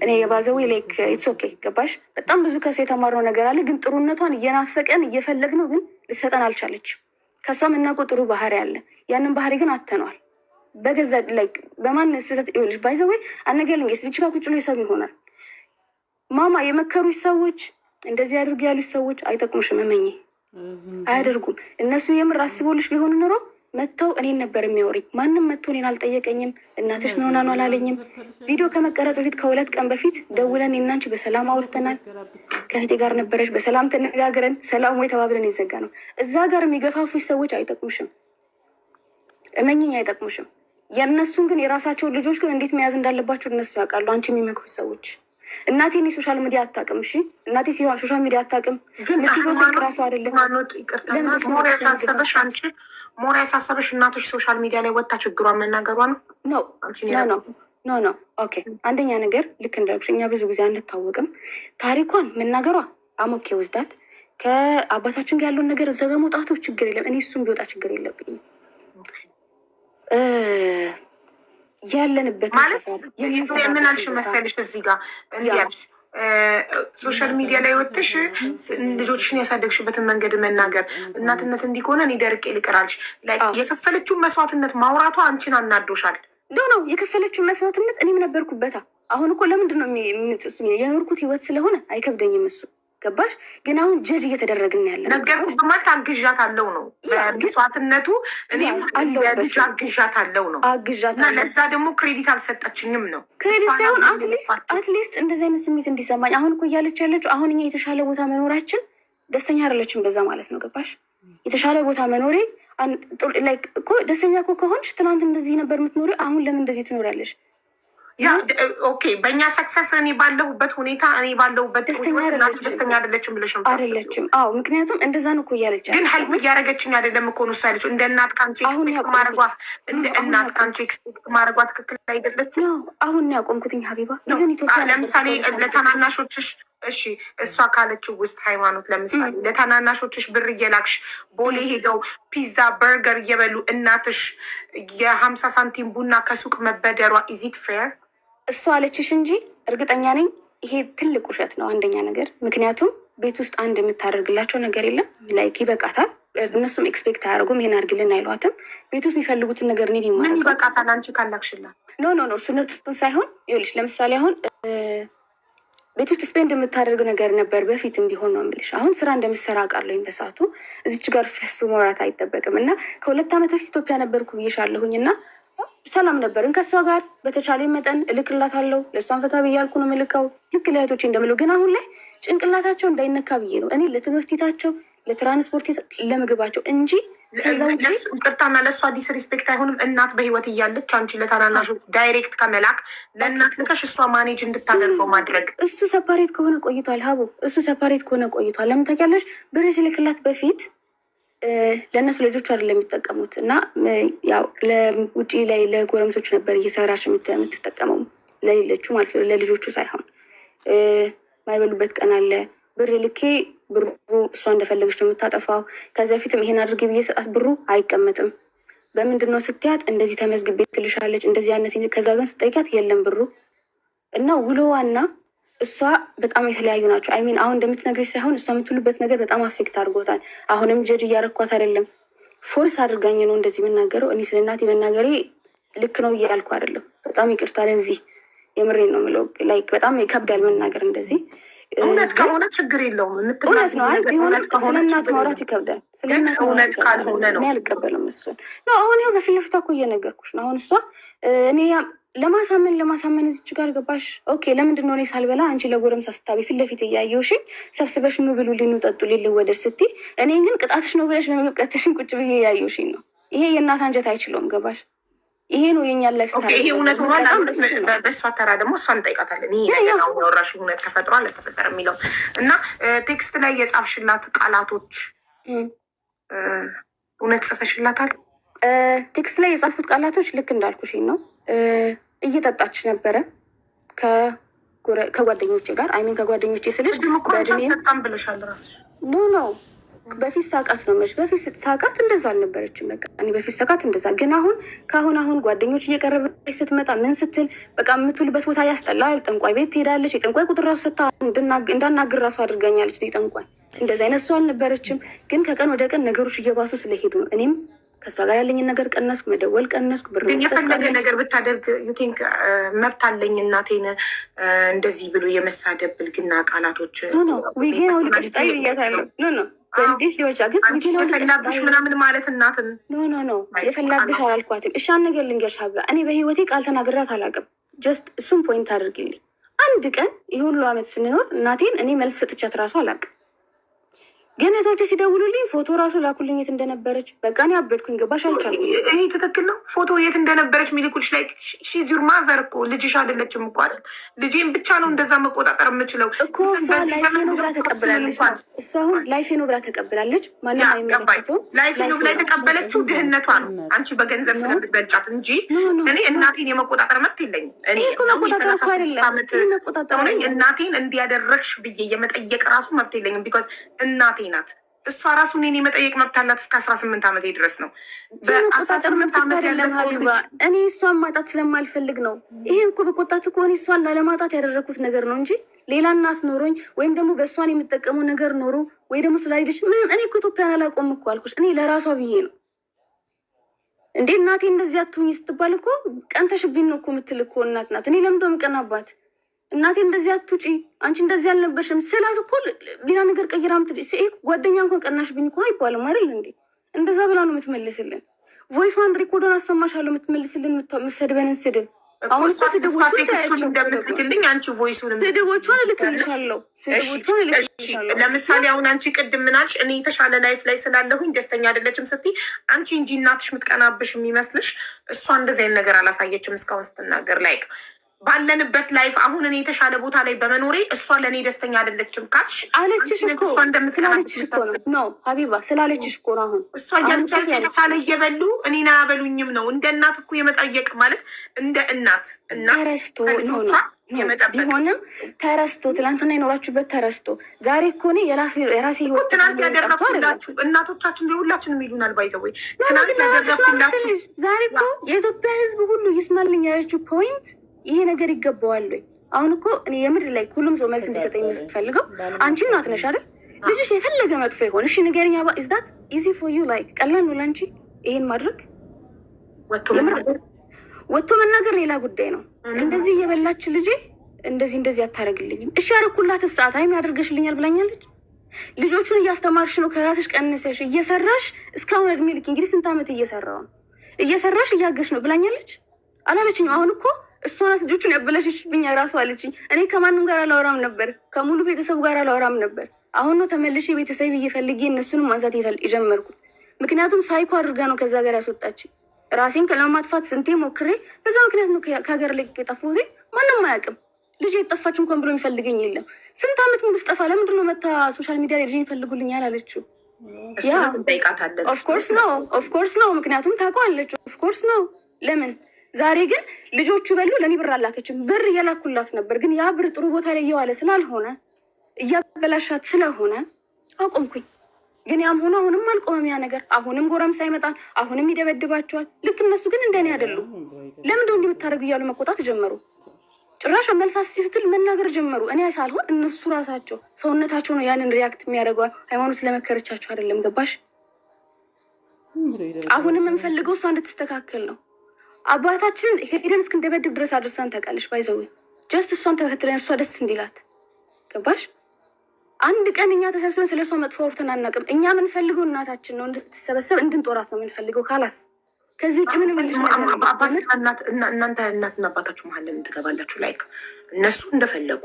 እኔ የባዘዌ ላይክ ኢትስ ኦኬ ገባሽ? በጣም ብዙ ከሱ የተማርነው ነገር አለ። ግን ጥሩነቷን እየናፈቀን እየፈለግነው ግን ልሰጠን አልቻለችም። ከሷ የምናውቀው ጥሩ ባህሪ አለ። ያንን ባህሪ ግን አተነዋል። በገዛ ላይክ በማን ስህተት ይሆንሽ ባይዘዌ አነገርልኝ እዚች ጋር ቁጭ ብሎ ይሰሩ ይሆናል። ማማ የመከሩሽ ሰዎች እንደዚህ አድርግ ያሉሽ ሰዎች አይጠቅሙሽም። እመኚ አያደርጉም። እነሱ የምር አስቦልሽ ቢሆን ኑሮ መጥተው እኔን ነበር የሚያወሩኝ። ማንም መጥቶ እኔን አልጠየቀኝም። እናትሽ ምን ሆና ነው አላለኝም። ቪዲዮ ከመቀረጽ በፊት ከ2 ቀን በፊት ደውለን እናንቺ በሰላም አውርተናል። ከእህቴ ጋር ነበረች፣ በሰላም ተነጋግረን ሰላም ወይ ተባብለን የዘጋ ነው። እዛ ጋር የሚገፋፉሽ ሰዎች አይጠቅሙሽም። እመኚኝ አይጠቅሙሽም። የእነሱን ግን የራሳቸውን ልጆች ግን እንዴት መያዝ እንዳለባቸው እነሱ ያውቃሉ። አንቺ የሚመክሩት ሰዎች እናቴ እኔ ሶሻል ሚዲያ አታውቅም። እሺ እናቴ ሶሻል ሚዲያ አታውቅም። ምትይዘው ስልክ ራሱ አይደለም። ሞር ያሳሰበሽ እናቶች ሶሻል ሚዲያ ላይ ወጣ ችግሯን መናገሯ ነው። ኖ ኦኬ። አንደኛ ነገር ልክ እንዳልኩሽ እኛ ብዙ ጊዜ አንታወቅም። ታሪኳን መናገሯ አሞኬ ውስዳት ከአባታችን ጋር ያለውን ነገር እዛ ጋር መውጣቱ ችግር የለም። እኔ እሱም ቢወጣ ችግር የለብኝም። ያለንበት ማለት የምናልሽ መሰልሽ እዚህ ጋር እንዲያልሽ ሶሻል ሚዲያ ላይ ወጥሽ ልጆችሽን ያሳደግሽበትን መንገድ መናገር እናትነት እንዲሆነ እኔ ደርቄ ልቅራልሽ ላይ የከፈለችውን መስዋዕትነት ማውራቷ አንቺን አናዶሻል? ነው የከፈለችውን መስዋዕትነት እኔም ነበርኩበታ። አሁን እኮ ለምንድን ነው የኖርኩት ህይወት ስለሆነ አይከብደኝም እሱ ገባሽ? ግን አሁን ጀጅ እየተደረግን ያለ ነገርኩ በማለት አግዣት አለው ነው መስዋዕትነቱ። እኔም ልጅ አግዣት አለው ነው እና ለዛ ደግሞ ክሬዲት አልሰጠችኝም ነው። ክሬዲት ሳይሆን አትሊስት እንደዚህ አይነት ስሜት እንዲሰማኝ አሁን እኮ እያለች ያለችው አሁን እኛ የተሻለ ቦታ መኖራችን ደስተኛ አይደለችም በዛ ማለት ነው ገባሽ? የተሻለ ቦታ መኖሬ እኮ ደስተኛ እኮ ከሆንሽ ትናንት እንደዚህ ነበር የምትኖሪ፣ አሁን ለምን እንደዚህ ትኖሪያለሽ? ያ ኦኬ በእኛ ሰክሰስ እኔ ባለሁበት ሁኔታ እኔ ባለሁበት ደስተኛ አይደለችም ብለሽ ነው አይደለችም? አዎ ምክንያቱም እንደዛ ነው እኮ እያለች ግን ሄልፕ እያደረገችኝ አይደለም እኮ ነው እሷ ያለችው። እንደ እናት ካንቺ ኤክስፔክት ማድረጓ ትክክል አይደለችም። አሁን ነው ያቆምኩትኝ ሀቢባ። ለምሳሌ ለታናናሾችሽ እሺ እሷ ካለችው ውስጥ ሃይማኖት ለምሳሌ ለታናናሾችሽ ብር እየላክሽ ቦሌ ሄደው ፒዛ በርገር እየበሉ እናትሽ የ50 ሳንቲም ቡና ከሱቅ መበደሯ ኢዚት ፌር? እሷ አለችሽ እንጂ እርግጠኛ ነኝ ይሄ ትልቅ ውሸት ነው። አንደኛ ነገር ምክንያቱም ቤት ውስጥ አንድ የምታደርግላቸው ነገር የለም። ላይክ ይበቃታል። እነሱም ኤክስፔክት አያደርጉም። ይሄን አድርግልን አይሏትም። ቤት ውስጥ የሚፈልጉትን ነገር እኔ ምን ይበቃታል? አንቺ ካላክሽላት ኖ እሱነቱን ሳይሆን ይኸውልሽ ለምሳሌ አሁን ቤት ውስጥ ስፔንድ የምታደርግ ነገር ነበር በፊትም ቢሆን ነው የምልሽ። አሁን ስራ እንደምትሰራ አውቃለሁኝ በሰዓቱ እዚች ጋር ስለሱ ማውራት አይጠበቅም። እና ከ2 ዓመት በፊት ኢትዮጵያ ነበርኩ ብዬሻለሁኝ እና ሰላም ነበርን ከእሷ ጋር በተቻለ መጠን እልክላታለሁ። ለእሷን ፈታ ብያልኩ ነው የምልከው ልክ ለእህቶቼ እንደምለው። ግን አሁን ላይ ጭንቅላታቸው እንዳይነካ ብዬ ነው እኔ ለትምህርት ቤታቸው፣ ለትራንስፖርት፣ ለምግባቸው እንጂ ቅርታና ለእሱ አዲስ ሪስፔክት አይሆንም። እናት በህይወት እያለች አንቺ ለታናናሹ ዳይሬክት ከመላክ ለእናት ልከሽ እሷ ማኔጅ እንድታደርገው ማድረግ። እሱ ሰፓሬት ከሆነ ቆይቷል ሀቡ፣ እሱ ሰፓሬት ከሆነ ቆይቷል። ለምን ታውቂያለሽ? ብር ሲልክላት በፊት ለእነሱ ልጆቹ አይደለም የሚጠቀሙት እና ያው ለውጭ ላይ ለጎረምሶች ነበር እየሰራሽ የምትጠቀመው ለሌለችው ማለት ነው፣ ለልጆቹ ሳይሆን። ማይበሉበት ቀን አለ። ብር ልኬ ብሩ እሷ እንደፈለገች ነው የምታጠፋው። ከዚ በፊትም ይሄን አድርግ ብዬ ሰጣት ብሩ አይቀመጥም። በምንድን ነው ስትያት እንደዚህ ተመዝግቤ ትልሻለች እንደዚህ ያነስ። ከዛ ግን ስጠይቃት የለም ብሩ እና ውሎዋና እሷ በጣም የተለያዩ ናቸው። አይሚን አሁን እንደምትነግረች ሳይሆን እሷ የምትውሉበት ነገር በጣም አፌክት አድርጎታል። አሁንም ጀጅ እያረኳት አይደለም፣ ፎርስ አድርጋኝ ነው እንደዚህ የምናገረው። እኔ ስለ እናቴ መናገሬ ልክ ነው እያልኩ አይደለም። በጣም ይቅርታ ለዚህ የምሬን ነው የምለው። ላይክ በጣም ይከብዳል መናገር እንደዚህ። እውነት ከሆነ ችግር የለውም። እውነት ነው። ስለ እናት ማውራት ይከብዳል። ስለ እናት እውነት ካልሆነ ነው አልቀበልም። እሱን ነው አሁን ያው በፊት ለፊቷ እኮ እየነገርኩሽ ነው። አሁን እሷ እኔ ለማሳመን እዚች ጋር ገባሽ። ኦኬ ለምንድን ነው እኔ ሳልበላ አንቺ ለጎረምሳ ስታቢ ፊት ለፊት እያየሁሽ ሰብስበሽ ኑ ብሉ ሊኑ ጠጡ ሊልወደድ ስትይ እኔ ግን ቅጣትሽ ነው ብለሽ በምግብ ቀተሽን ቁጭ ብዬ እያየሁሽኝ ነው። ይሄ የእናት አንጀት አይችለውም። ገባሽ? ይሄ ነው የኛ ላይፍ ስታይል። ይሄ እውነት ሆኗል። በእሷ ተራ ደግሞ እሷ እንጠይቃታለን። ይሄ ነገር አሁን ያወራሽ እውነት ተፈጥሯል አልተፈጠረ የሚለው እና ቴክስት ላይ የጻፍሽላት ቃላቶች እውነት ጽፈሽላታል? ቴክስት ላይ የጻፉት ቃላቶች ልክ እንዳልኩሽኝ ነው። እየጠጣች ነበረ ከጓደኞቼ ጋር አይሚን ከጓደኞቼ ስልሽ በእድሜ በጣም ብለሻል ራስሽ። ኖ በፊት ሳቃት ነው መች በፊት ሳቃት እንደዛ አልነበረችም። በቃ እኔ በፊት ሳቃት እንደዛ ግን አሁን ጓደኞች እየቀረበች ስትመጣ ምን ስትል በቃ የምትውልበት ቦታ ያስጠላል። ጠንቋይ ቤት ትሄዳለች። የጠንቋይ ቁጥር ራሱ ሰታ እንዳናግር ራሱ አድርጋኛለች። ጠንቋይ እንደዚ አይነት ሰው አልነበረችም። ግን ከቀን ወደ ቀን ነገሮች እየባሱ ስለሄዱ ነው እኔም ከእሷ ጋር ያለኝን ነገር ቀነስኩ፣ መደወል ቀነስኩ። ብር ግን የፈለገ ነገር ብታደርግ ዩቲንክ መብት አለኝ እናቴን እንደዚህ ብሎ የመሳደብ ብልግና ቃላቶች ዊጌን አውልቀሽ ጣይ ብያታለሁ። ኖ እንዴት ሊወጫ ግን የፈላብሽ ምናምን ማለት እናትን ኖ የፈላብሽ አላልኳትም። እሻን ነገር ልንገርሽ ሀብላ እኔ በህይወቴ ቃል ተናግራት አላውቅም። ጀስት እሱም ፖይንት አድርግልኝ። አንድ ቀን ይህ ሁሉ አመት ስንኖር እናቴን እኔ መልስ ሰጥቻት ራሱ አላውቅም። ግን እህቶቼ ሲደውሉልኝ ፎቶ ራሱ ላኩልኝ የት እንደነበረች። በቃ እኔ አበድኩኝ። ገባሽ? አልቻልኩም። ይሄ ትክክል ነው። ፎቶ የት እንደነበረች ሚልኩልሽ ላይ ሺዝ ዩር ማዘር እኮ ልጅሽ አይደለችም እኮ አይደል? ልጄን ብቻ ነው እንደዛ መቆጣጠር የምችለው እኮ። እሷ ላይፌ ነው ብላ ተቀብላለች። እሷ አሁን ላይፌ ነው ብላ ተቀብላለች። ማንም አይመለከተውም። ላይፌ ነው ብላ የተቀበለችው ድህነቷ ነው። አንቺ በገንዘብ ስለምትበልጫት እንጂ እኔ እናቴን የመቆጣጠር መብት የለኝም። እኔ መቆጣጠር እኮ አይደለም እናቴን እንዲያደረግሽ ብዬ የመጠየቅ ራሱ መብት የለኝም። ቢኮዝ እናቴ ናት። እሷ ራሱ እኔን የመጠየቅ መብት አላት። እስከ 18 ዓመቴ ድረስ ነው። በ18 ዓመት እኔ እሷን ማጣት ስለማልፈልግ ነው። ይሄ እኮ በቆጣት እኮ እኔ እሷን ላለማጣት ያደረግኩት ነገር ነው እንጂ ሌላ እናት ኖሮኝ ወይም ደግሞ በእሷን የምጠቀመው ነገር ኖሮ ወይ ደግሞ ስላሄደች ምንም። እኔ እኮ ኢትዮጵያን አላቆም እኮ አልኩሽ። እኔ ለራሷ ብዬ ነው እንዴ። እናቴ እንደዚህ አትሁኝ ስትባል እኮ ቀንተሽብኝ ነው እኮ የምትል እኮ እናት ናት። እኔ ለምንድን ነው የምቀናባት? እናቴ እንደዚህ አትውጪ አንቺ እንደዚህ አልነበርሽም ስላት እኮ ሌላ ነገር ቀይራ ጓደኛ እንኳን ቀናሽብኝ እኮ አይባልም አይደል እንዴ? እንደዛ ብላ ነው የምትመልስልን። ቮይሷን ሪኮርዶን አሰማሻለሁ የምትመልስልን የምትሰድበንን ስድብ። አሁን እኮ ስድቦቹን እንደምትልክልኝ አንቺ ቮይሱን ስድቦቿን እልክልሻለሁ። ለምሳሌ አሁን አንቺ ቅድም ምናልሽ እኔ የተሻለ ላይፍ ላይ ስላለሁኝ ደስተኛ አይደለችም ስትይ አንቺ እንጂ እናትሽ የምትቀናብሽ የሚመስልሽ። እሷ እንደዚህ አይነት ነገር አላሳየችም እስካሁን ስትናገር ላይክ ባለንበት ላይፍ አሁን እኔ የተሻለ ቦታ ላይ በመኖሬ እሷ ለእኔ ደስተኛ አይደለችም ካልሽ አለችሽ እኮ እሷ እንደምትቀናብሽ ነው ሀቢባ ስላለችሽ እኮ ነው። አሁን እሷ እያለቻለች የተሻለ እየበሉ እኔን አያበሉኝም ነው። እንደ እናት እኮ የመጠየቅ ማለት እንደ እናት ተረስቶ ቢሆንም ተረስቶ ትላንትና የኖራችሁበት ተረስቶ ዛሬ እኮ እኔ የራሴ ህይወት ትናንት ያደረኩላችሁ እናቶቻችን ሁላችንም ይሉናል። ባይዘወይ ትናንት ያደረኩላችሁ ዛሬ እኮ የኢትዮጵያ ህዝብ ሁሉ ይስማልኝ ያለችው ፖይንት ይሄ ነገር ይገባዋል ወይ? አሁን እኮ እኔ የምድር ላይ ሁሉም ሰው መልስ እንዲሰጠኝ የምፈልገው አንቺ እናት ነሽ አይደል? ልጅሽ የፈለገ መጥፎ ይሆን እሺ ንገሪኝ። አባ ኢዝ ዳት ኢዚ ፎር ዩ ላይክ ቀላል ነው ለአንቺ ይሄን ማድረግ? ወጥቶ መናገር ሌላ ጉዳይ ነው። እንደዚህ እየበላች ልጄ እንደዚህ አታደርግልኝም። እሺ ያደረኩላት ሰዓት አይም ያደርገሽልኛል ብላኛለች። ልጆቹን እያስተማርሽ ነው ከራስሽ ቀንሰሽ እየሰራሽ እስካሁን እድሜ ልክ እንግዲህ ስንት ዓመት እየሰራው ነው እየሰራሽ እያገሽ ነው ብላኛለች አላለችኝም? አሁን እኮ እሷ ናት ልጆቹን ያበላሸሽብኝ ራሱ አለችኝ። እኔ ከማንም ጋር አላወራም ነበር፣ ከሙሉ ቤተሰቡ ጋር አላወራም ነበር። አሁን ነው ተመልሼ ቤተሰብ እየፈልጌ እነሱንም ማንሳት የጀመርኩት። ምክንያቱም ሳይኮ አድርጋ ነው ከዛ ሀገር ያስወጣችኝ። ራሴን ለማጥፋት ስንቴ ሞክሬ በዛ ምክንያት ነው ከሀገር ላይ የጠፋሁት። ማንም አያውቅም። ልጅ የጠፋች እንኳን ብሎ የሚፈልገኝ የለም። ስንት ዓመት ሙሉ ስጠፋ ለምንድን ነው መታ ሶሻል ሚዲያ ላይ ልጅ ይፈልጉልኛል አለችው። ኦፍኮርስ ነው ምክንያቱም ታውቀዋለች። ኦፍኮርስ ነው። ለምን ዛሬ ግን ልጆቹ በሉ ለእኔ ብር አላከችም። ብር እየላኩላት ነበር፣ ግን ያ ብር ጥሩ ቦታ ላይ እየዋለ ስላልሆነ እያበላሻት ስለሆነ አቆምኩኝ። ግን ያም ሆኖ አሁንም አልቆመም ያ ነገር። አሁንም ጎረምሳ ይመጣል፣ አሁንም ይደበድባቸዋል። ልክ እነሱ ግን እንደኔ አይደሉም። ለምንድነው እንዲህ የምታደርጉ እያሉ መቆጣት ጀመሩ። ጭራሽ መልሳት ስትል መናገር ጀመሩ። እኔ ሳልሆን እነሱ ራሳቸው ሰውነታቸው ነው ያንን ሪያክት የሚያደርገዋል። ሃይማኖት ስለመከረቻቸው አይደለም። ገባሽ? አሁንም የምንፈልገው እሷ እንድትስተካከል ነው። አባታችን ሄደን እስክንደበድብ ድረስ አድርሳን ታውቃለች። ባይዘዊ ጀስት እሷን ተከትለን እሷ ደስ እንዲላት። ገባሽ? አንድ ቀን እኛ ተሰብስበን ስለ እሷ መጥፎ አውርተን አናውቅም። እኛ የምንፈልገው እናታችን ነው እንድትሰበሰብ እንድንጦራት ነው የምንፈልገው። ካላስ ከዚህ ውጭ ምንም እናንተ እናትና አባታችሁ መሀል ለምን ትገባላችሁ? ላይክ እነሱ እንደፈለጉ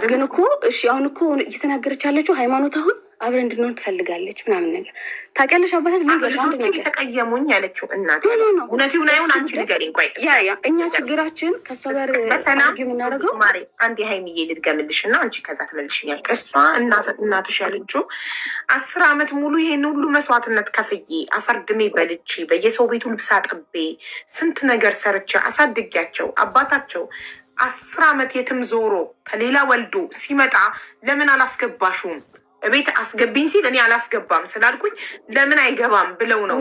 ግን እኮ እሺ፣ አሁን እኮ እየተናገረች ያለችው ሃይማኖት አሁን አብረን እንድንሆን ትፈልጋለች ምናምን ነገር ታውቂያለሽ። አባታችን ልጆች የተቀየሙኝ ያለችው እናት እውነቱን አይሆን አንቺ ንገሪኝ። ቆይ እኛ ችግራችን ከእሷ ጋር በሰላም የምናደርገው ማሬ አንድ ሃይሚዬ ልድገምልሽ እና አንቺ ከዛ ትመልሽኛል። እሷ እናትሽ ያለችው 10 ዓመት ሙሉ ይሄን ሁሉ መስዋዕትነት ከፍዬ አፈርድሜ በልቼ በየሰው ቤቱ ልብስ አጥቤ ስንት ነገር ሰርቼ አሳድጊያቸው አባታቸው 10 ዓመት የትም ዞሮ ከሌላ ወልዶ ሲመጣ ለምን አላስገባሹም? ቤት አስገቢኝ ሲል እኔ አላስገባም ስላልኩኝ ለምን አይገባም ብለው ነው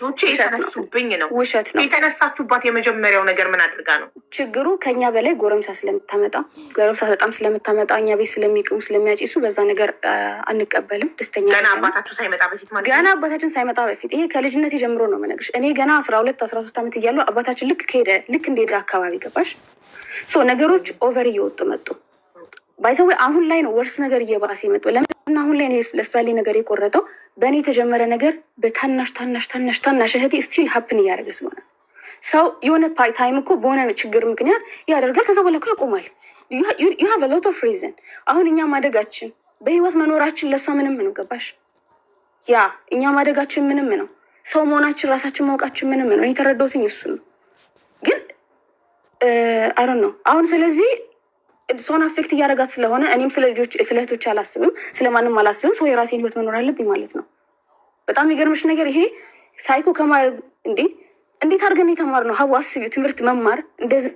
ዶቼ የተነሱብኝ ነው። ውሸት ነው። የተነሳችሁባት የመጀመሪያው ነገር ምን አድርጋ ነው? ችግሩ ከኛ በላይ ጎረምሳ ስለምታመጣ ጎረምሳ በጣም ስለምታመጣ እኛ ቤት ስለሚቅሙ ስለሚያጭሱ በዛ ነገር አንቀበልም። ደስተኛ ገና አባታችሁ ሳይመጣ በፊት ማለት ገና አባታችን ሳይመጣ በፊት ይሄ ከልጅነት ጀምሮ ነው የምነግርሽ። እኔ ገና 12-13 ዓመት እያለሁ አባታችን ልክ እንደሄደ አካባቢ ገባሽ ነገሮች ኦቨር እየወጡ መጡ። ባይዘዌ አሁን ላይ ነው ወርስ ነገር እየባሰ የመጣው። ለምን አሁን ላይ ለእሷ ላይ ነገር የቆረጠው በእኔ የተጀመረ ነገር በታናሽ እህቴ ስቲል ሀፕን እያደረገ ስለሆነ ሰው የሆነ ታይም እኮ በሆነ ችግር ምክንያት ያደርጋል። ከዛ በኋላ እኮ ያቆማል። ዩ ሃቭ አ ሎት ኦፍ ሪዝን። አሁን እኛ ማደጋችን በህይወት መኖራችን ለእሷ ምንም ነው። ገባሽ? ያ እኛ ማደጋችን ምንም ነው። ሰው መሆናችን ራሳችን ማውቃችን ምንም ነው። የተረዳሁትኝ እሱ ነው። ግን አሮ ነው አሁን ስለዚህ እሷን አፌክት እያደረጋት ስለሆነ እኔም ስለ እህቶች አላስብም፣ ስለማንም አላስብም። ሰው የራሴን ህይወት መኖር አለብኝ ማለት ነው። በጣም የሚገርምሽ ነገር ይሄ ሳይኮ ከማድረግ እንዴት አድርገን የተማርነው? ሀቡ አስቢው፣ ትምህርት መማር እንደዚህ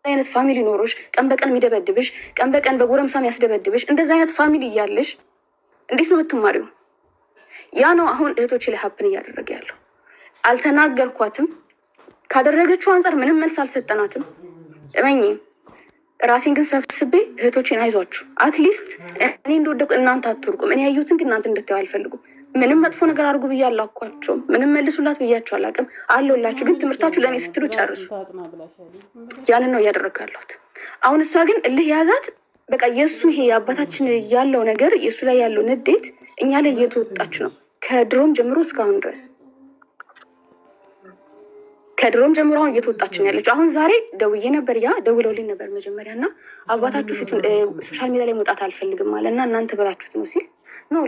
አይነት ፋሚሊ ኖሮሽ ቀን በቀን የሚደበድብሽ ቀን በቀን በጎረምሳ የሚያስደበድብሽ እንደዚህ አይነት ፋሚሊ እያለሽ እንዴት ነው የምትማሪው? ያ ነው አሁን እህቶች ላይ ሀፕን እያደረገ ያለው። አልተናገርኳትም። ካደረገችው አንጻር ምንም መልስ አልሰጠናትም። እመኚ ራሴን ግን ሰብስቤ እህቶቼን አይዟችሁ፣ አትሊስት እኔ እንደወደቁ እናንተ አትወርቁም። እኔ ያዩትን ግን እናንተ እንድታዩ አልፈልጉም። ምንም መጥፎ ነገር አድርጉ ብዬ አላኳቸውም። ምንም መልሱላት ብያቸው አላውቅም። አለሁላችሁ፣ ግን ትምህርታችሁ ለእኔ ስትሉ ጨርሱ። ያንን ነው እያደረግኩ ያለሁት። አሁን እሷ ግን እልህ የያዛት በቃ የእሱ ይሄ የአባታችን ያለው ነገር የእሱ ላይ ያለው ንዴት እኛ ላይ እየተወጣች ነው። ከድሮም ጀምሮ እስካሁን ድረስ ከድሮም ጀምሮ አሁን እየተወጣችን ያለችው። አሁን ዛሬ ደውዬ ነበር፣ ደውለውልኝ ነበር መጀመሪያ እና አባታችሁ ፊቱን ሶሻል ሚዲያ ላይ መውጣት አልፈልግም አለ እና እናንተ በላችሁት ነው ሲል ነው